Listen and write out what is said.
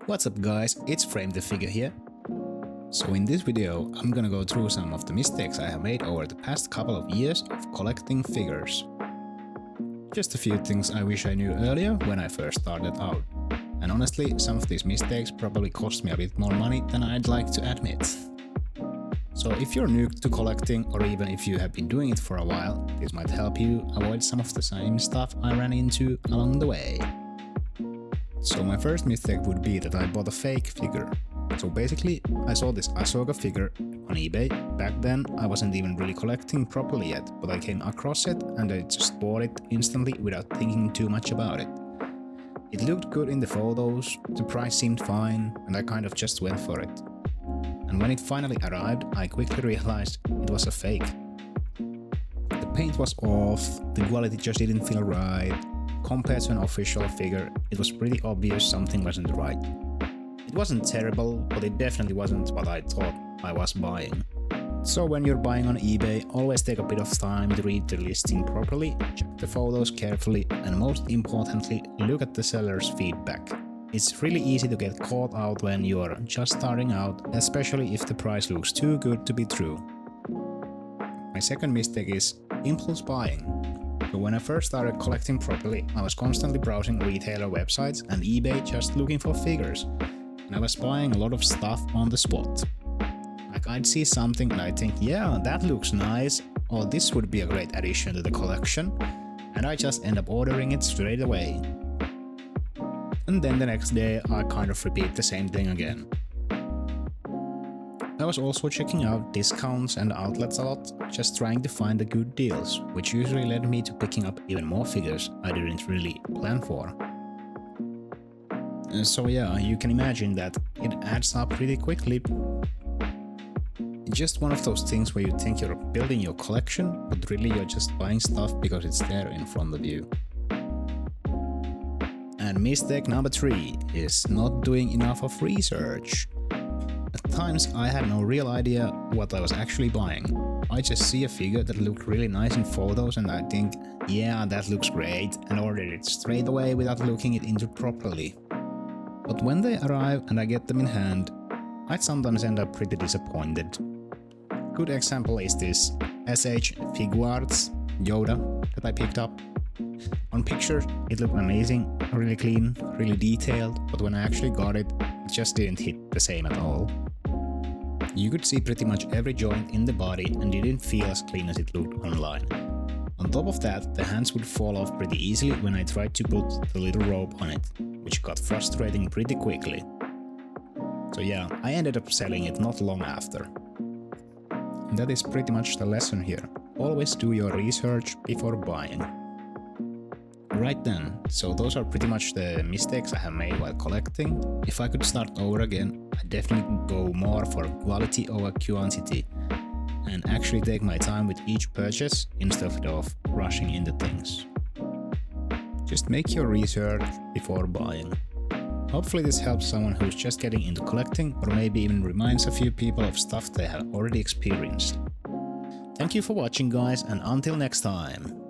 What's up guys, it's Frame the Figure here. So in this video I'm gonna go through some of the mistakes I have made over the past couple of years of collecting figures. Just a few things I wish I knew earlier when I first started out. And honestly, some of these mistakes probably cost me a bit more money than I'd like to admit. So if you're new to collecting, or even if you have been doing it for a while, this might help you avoid some of the same stuff I ran into along the way. So my first mistake would be that I bought a fake figure. So basically, I saw this Ahsoka figure on eBay. Back then, I wasn't even really collecting properly yet, but I came across it and I just bought it instantly without thinking too much about it. It looked good in the photos, the price seemed fine, and I kind of just went for it. And when it finally arrived, I quickly realized it was a fake. The paint was off, the quality just didn't feel right. Compared to an official figure, it was pretty obvious something wasn't right. It wasn't terrible, but it definitely wasn't what I thought I was buying. So when you're buying on eBay, always take a bit of time to read the listing properly, check the photos carefully, and most importantly, look at the seller's feedback. It's really easy to get caught out when you are just starting out, especially if the price looks too good to be true. My second mistake is impulse buying. So when I first started collecting properly, I was constantly browsing retailer websites and eBay just looking for figures. And I was buying a lot of stuff on the spot. Like I'd see something and I'd think, yeah, that looks nice, or this would be a great addition to the collection, and I just end up ordering it straight away. And then the next day I kind of repeat the same thing again. I was also checking out discounts and outlets a lot, just trying to find the good deals, which usually led me to picking up even more figures I didn't really plan for. So yeah, you can imagine that it adds up pretty quickly. It's just one of those things where you think you're building your collection, but really you're just buying stuff because it's there in front of you. And mistake number 3 is not doing enough of research. At times I had no real idea what I was actually buying. I just see a figure that looked really nice in photos and I think, yeah, that looks great, and ordered it straight away without looking it into properly. But when they arrive and I get them in hand, I'd sometimes end up pretty disappointed. Good example is this SH Figuarts Yoda that I picked up. On picture it looked amazing, really clean, really detailed, but when I actually got it, it just didn't hit the same at all. You could see pretty much every joint in the body and it didn't feel as clean as it looked online. On top of that, the hands would fall off pretty easily when I tried to put the little rope on it, which got frustrating pretty quickly. So yeah, I ended up selling it not long after. And that is pretty much the lesson here. Always do your research before buying. Right then, so those are pretty much the mistakes I have made while collecting. If I could start over again, I'd definitely go more for quality over quantity and actually take my time with each purchase instead of rushing into things. Just make your research before buying. Hopefully this helps someone who's just getting into collecting, or maybe even reminds a few people of stuff they have already experienced. Thank you for watching guys, and until next time!